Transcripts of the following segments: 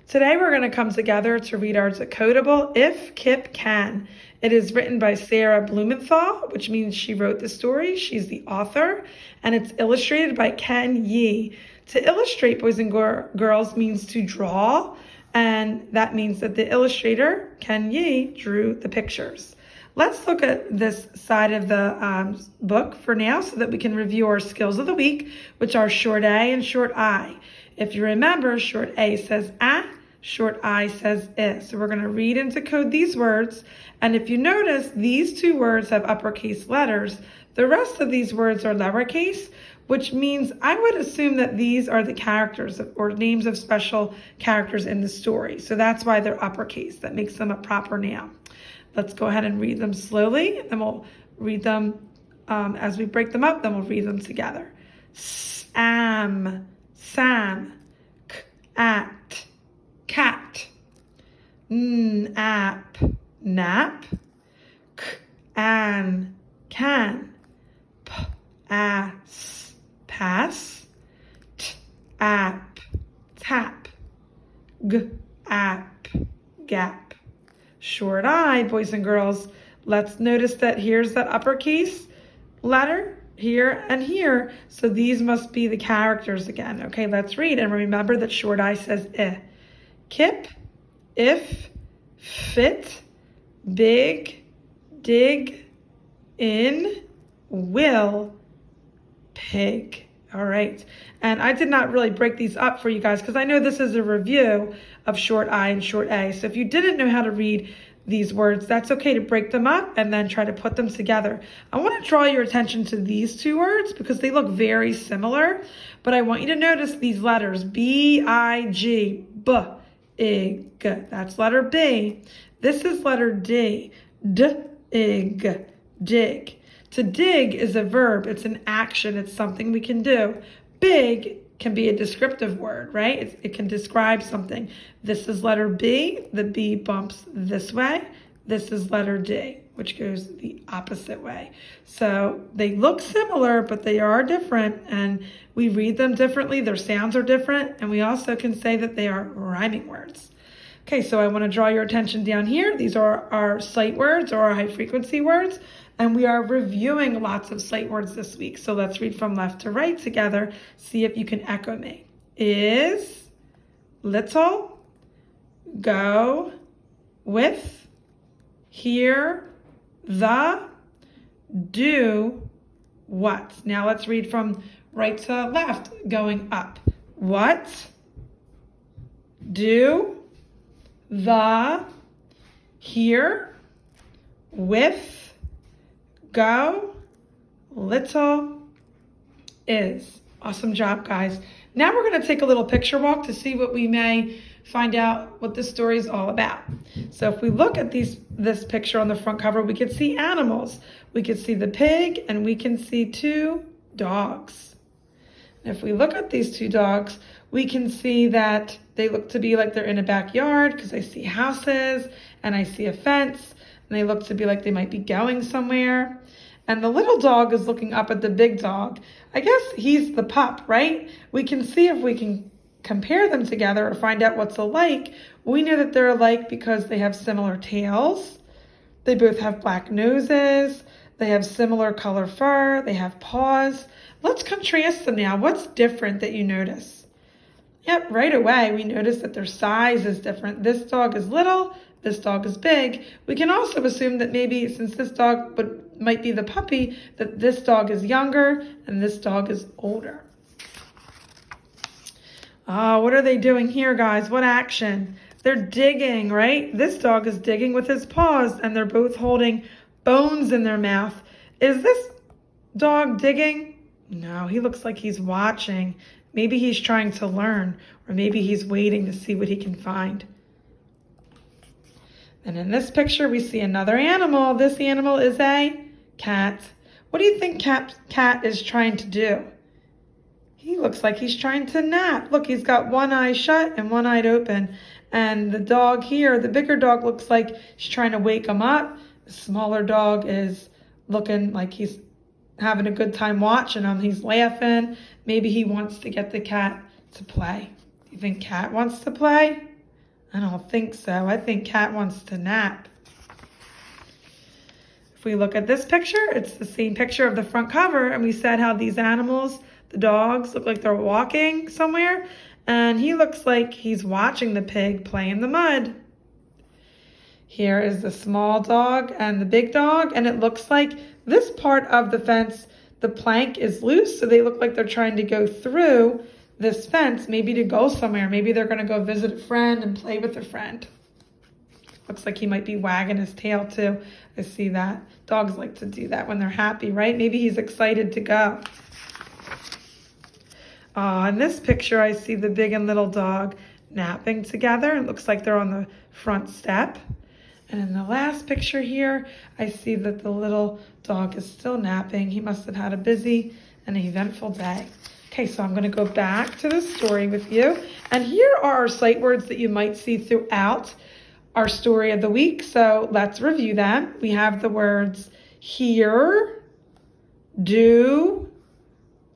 Today we're going to come together to read our decodable If Kip Can. It is written by Sarah Blumenthal, which means she wrote the story. She's the author, and it's illustrated by Ken Yee. To illustrate, boys and girls, means to draw, and that means that the illustrator, Ken Yee, drew the pictures. Let's look at this side of the book for now so that we can review our skills of the week, which are short A and short I. If you remember, short A says ah, short I says is. So we're going to read and decode these words. And if you notice, these two words have uppercase letters. The rest of these words are lowercase, which means I would assume that these are the characters or names of special characters in the story. So that's why they're uppercase. That makes them a proper noun. Let's go ahead and read them slowly, and then we'll read them as we break them up, then we'll read them together. Sam, at, cat, app, nap, can, ass, pass, app, tap, app, gap. Short I, boys and girls. Let's notice that here's that uppercase letter here and here. So these must be the characters again. Okay, let's read. And remember that short I says I. Kip, if, fit, big, dig, in, will, pig. All right. And I did not really break these up for you guys because I know this is a review of short I and short A. So if you didn't know how to read these words, that's okay to break them up and then try to put them together. I want to draw your attention to these two words because they look very similar, but I want you to notice these letters, B-I-G, B-I-G. That's letter B. This is letter D, D-I-G, dig. To dig is a verb. It's an action. It's something we can do. Big can be a descriptive word, right? It can describe something. This is letter B. The B bumps this way. This is letter D, which goes the opposite way. So they look similar, but they are different, and we read them differently. Their sounds are different, and we also can say that they are rhyming words. Okay, so I want to draw your attention down here. These are our sight words or our high frequency words. And we are reviewing lots of sight words this week. So let's read from left to right together. See if you can echo me. Is, little, go, with, hear, the, do, what. Now let's read from right to left, going up. What, do, the, hear, with, go, little, is. Awesome job, guys. Now we're going to take a little picture walk to see what we may find out what this story is all about. So if we look at this picture on the front cover, we can see animals. We can see the pig, and we can see two dogs. And if we look at these two dogs, we can see that they look to be like they're in a backyard because I see houses and I see a fence. And they look to be like they might be going somewhere. And the little dog is looking up at the big dog. I guess he's the pup, right? We can see if we can compare them together or find out what's alike. We know that they're alike because they have similar tails. They both have black noses. They have similar color fur. They have paws. Let's contrast them now. What's different that you notice? Yep, right away we notice that their size is different. This dog is little. This dog is big. We can also assume that maybe since this dog might be the puppy, that this dog is younger and this dog is older. What are they doing here, guys? What action? They're digging, right? This dog is digging with his paws, and they're both holding bones in their mouth. Is this dog digging? No, he looks like he's watching. Maybe he's trying to learn, or maybe he's waiting to see what he can find. And in this picture, we see another animal. This animal is a cat. What do you think cat is trying to do? He looks like he's trying to nap. Look, he's got one eye shut and one eye open. And the dog here, the bigger dog, looks like she's trying to wake him up. The smaller dog is looking like he's having a good time watching him. He's laughing. Maybe he wants to get the cat to play. Do you think cat wants to play? I don't think so. I think Cat wants to nap. If we look at this picture, it's the same picture of the front cover, and we said how these animals, the dogs, look like they're walking somewhere, and he looks like he's watching the pig play in the mud. Here is the small dog and the big dog, and it looks like this part of the fence, the plank is loose, so they look like they're trying to go through this fence, maybe to go somewhere. Maybe they're going to go visit a friend and play with a friend. Looks like he might be wagging his tail too. I see that. Dogs like to do that when they're happy, right? Maybe he's excited to go. In this picture, I see the big and little dog napping together. It looks like they're on the front step. And in the last picture here, I see that the little dog is still napping. He must have had a busy and eventful day. Okay, so I'm going to go back to the story with you. And here are our sight words that you might see throughout our story of the week. So let's review them. We have the words hear, do,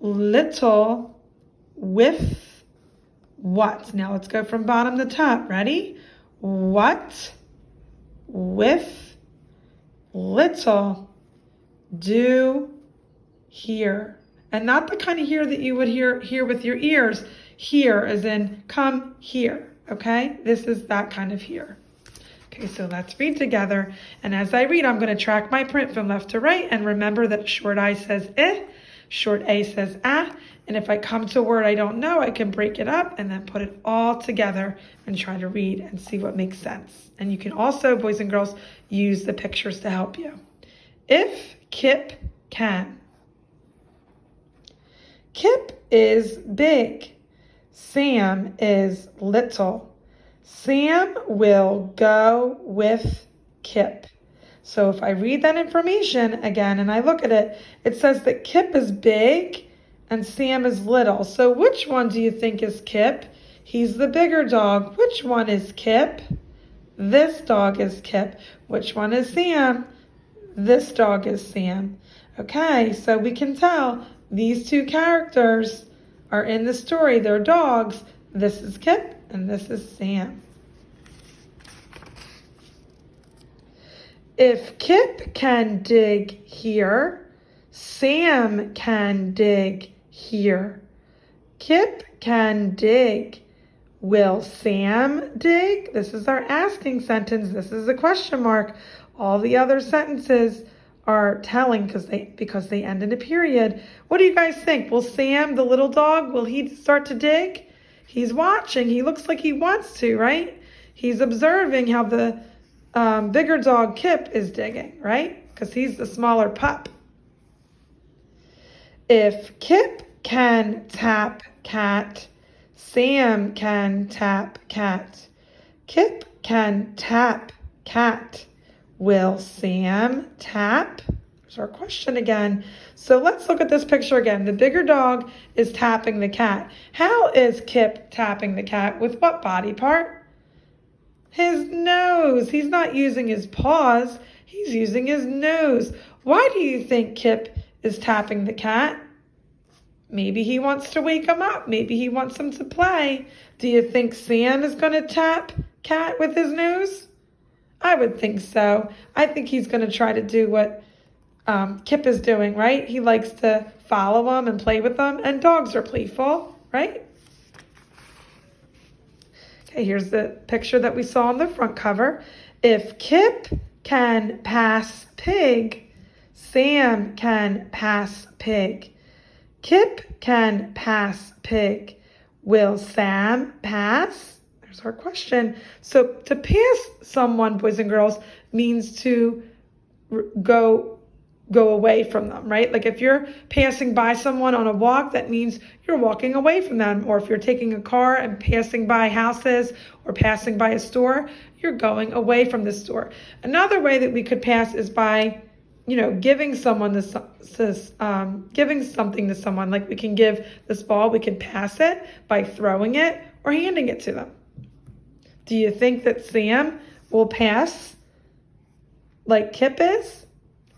little, with, what. Now let's go from bottom to top. Ready? What, with, little, do, hear. And not the kind of hear that you would hear with your ears. Hear as in come here, okay? This is that kind of hear. Okay, so let's read together. And as I read, I'm going to track my print from left to right. And remember that short I says eh, short A says ah. And if I come to a word I don't know, I can break it up and then put it all together and try to read and see what makes sense. And you can also, boys and girls, use the pictures to help you. If Kip can. Kip is big. Sam is little. Sam will go with Kip. So if I read that information again and I look at it, it says that Kip is big and Sam is little. So which one do you think is Kip? He's the bigger dog. Which one is Kip? This dog is Kip. Which one is Sam? This dog is Sam. Okay, so we can tell these two characters are in the story. They're dogs. This is Kip and this is Sam. If Kip can dig here, Sam can dig here. Kip can dig. Will Sam dig? This is our asking sentence. This is a question mark. All the other sentences are telling because they end in a period. What do you guys think? Will Sam, the little dog, will he start to dig? He's watching. He looks like he wants to, right? He's observing how the bigger dog Kip is digging, right? Because he's the smaller pup. If Kip can tap cat, Sam can tap cat. Kip can tap cat. Will Sam tap? There's our question again. So let's look at this picture again. The bigger dog is tapping the cat. How is Kip tapping the cat? With what body part? His nose. He's not using his paws. He's using his nose. Why do you think Kip is tapping the cat? Maybe he wants to wake him up. Maybe he wants him to play. Do you think Sam is going to tap cat with his nose? I would think so. I think he's going to try to do what Kip is doing, right? He likes to follow him and play with them, and dogs are playful, right? Okay, here's the picture that we saw on the front cover. If Kip can pass pig, Sam can pass pig. Kip can pass pig. Will Sam pass? There's our question. So to pass someone, boys and girls, means to go away from them, right? Like if you're passing by someone on a walk, that means you're walking away from them. Or if you're taking a car and passing by houses or passing by a store, you're going away from the store. Another way that we could pass is by giving someone giving something to someone. Like we can give this ball, we can pass it by throwing it or handing it to them. Do you think that Sam will pass like Kip is?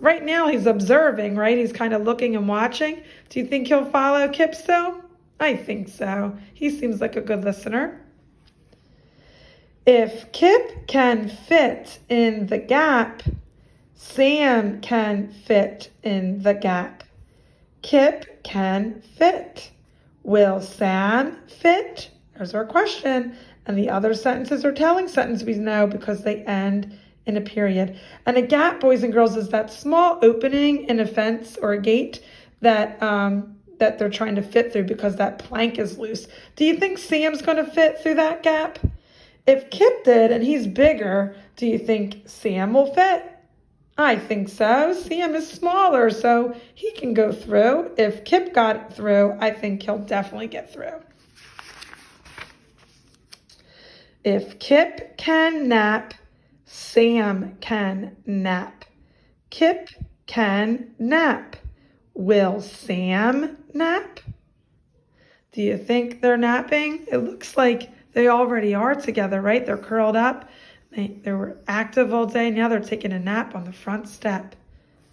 Right now he's observing, right? He's kind of looking and watching. Do you think he'll follow Kip still? I think so. He seems like a good listener. If Kip can fit in the gap, Sam can fit in the gap. Kip can fit. Will Sam fit? There's our question. And the other sentences are telling sentences we know because they end in a period. And a gap, boys and girls, is that small opening in a fence or a gate that that they're trying to fit through because that plank is loose. Do you think Sam's going to fit through that gap? If Kip did and he's bigger, do you think Sam will fit? I think so. Sam is smaller, so he can go through. If Kip got through, I think he'll definitely get through. If Kip can nap, Sam can nap. Kip can nap. Will Sam nap? Do you think they're napping? It looks like they already are together, right? They're curled up. They were active all day. Now they're taking a nap on the front step.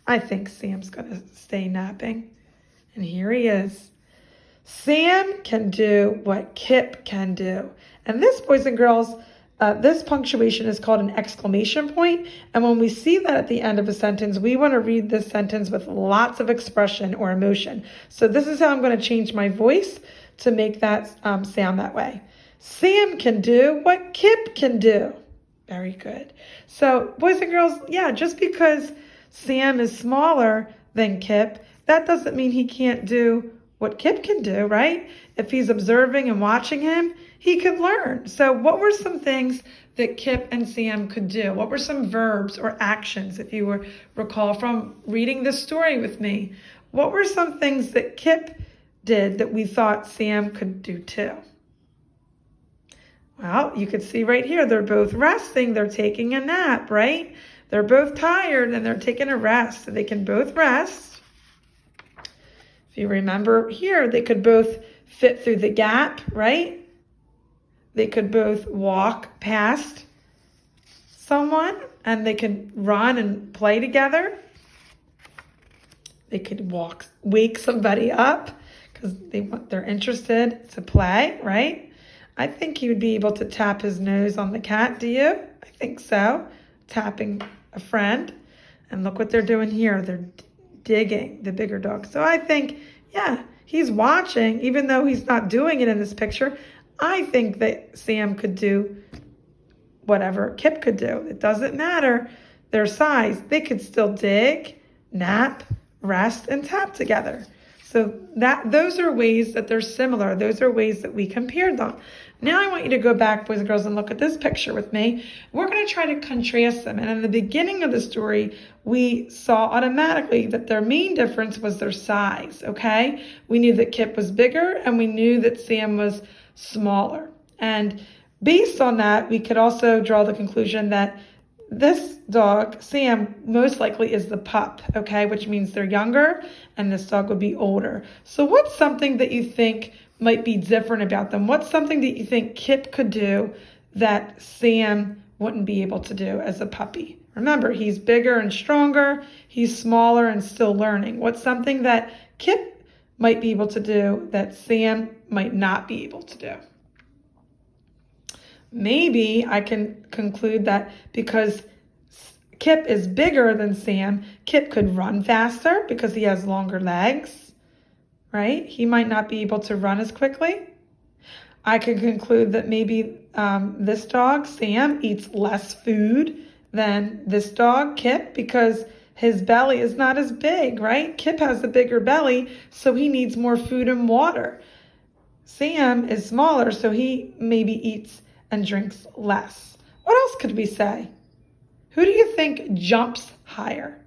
I think Sam's going to stay napping. And here he is. Sam can do what Kip can do. And this, boys and girls, this punctuation is called an exclamation point. And when we see that at the end of a sentence, we want to read this sentence with lots of expression or emotion. So this is how I'm going to change my voice to make that sound that way. Sam can do what Kip can do. Very good. So, boys and girls, yeah, just because Sam is smaller than Kip, that doesn't mean he can't do what Kip can do, right? If he's observing and watching him, he could learn. So what were some things that Kip and Sam could do? What were some verbs or actions, if you recall from reading this story with me? What were some things that Kip did that we thought Sam could do too? Well, you could see right here, they're both resting. They're taking a nap, right? They're both tired and they're taking a rest. So they can both rest. If you remember here, they could both fit through the gap, right? They could both walk past someone and they could run and play together. They could wake somebody up because they're interested to play, right? I think he would be able to tap his nose on the cat. Do you? I think so. Tapping a friend. And look what they're doing here. They're digging, the bigger dog. So I think, yeah, he's watching, even though he's not doing it in this picture. I think that Sam could do whatever Kip could do. It doesn't matter their size. They could still dig, nap, rest, and tap together. So those are ways that they're similar. Those are ways that we compared them. Now I want you to go back, boys and girls, and look at this picture with me. We're going to try to contrast them. And in the beginning of the story, we saw automatically that their main difference was their size, okay? We knew that Kip was bigger and we knew that Sam was smaller. And based on that, we could also draw the conclusion that this dog, Sam, most likely is the pup, okay, which means they're younger, and this dog would be older. So what's something that you think might be different about them? What's something that you think Kip could do that Sam wouldn't be able to do as a puppy? Remember, he's bigger and stronger. He's smaller and still learning. What's something that Kip might be able to do that Sam might not be able to do? Maybe I can conclude that because Kip is bigger than Sam, Kip could run faster because he has longer legs, right? He might not be able to run as quickly. I could conclude that maybe this dog, Sam, eats less food than this dog, Kip, because his belly is not as big, right? Kip has a bigger belly, so he needs more food and water. Sam is smaller, so he maybe eats and drinks less. What else could we say? Who do you think jumps higher?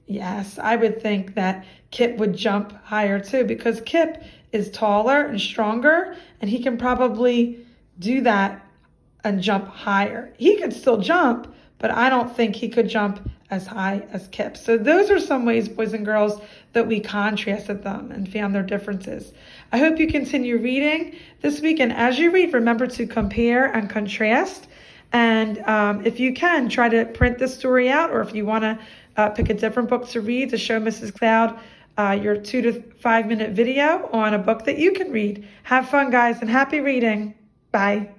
Yes, I would think that Kip would jump higher too because Kip is taller and stronger and he can probably do that and jump higher. He could still jump, but I don't think he could jump as high as Kip. So those are some ways, boys and girls, that we contrasted them and found their differences. I hope you continue reading this week. And as you read, remember to compare and contrast. And if you can, try to print this story out, or if you want to pick a different book to read to show Mrs. Cloud your 2 to 5 minute video on a book that you can read. Have fun, guys, and happy reading. Bye.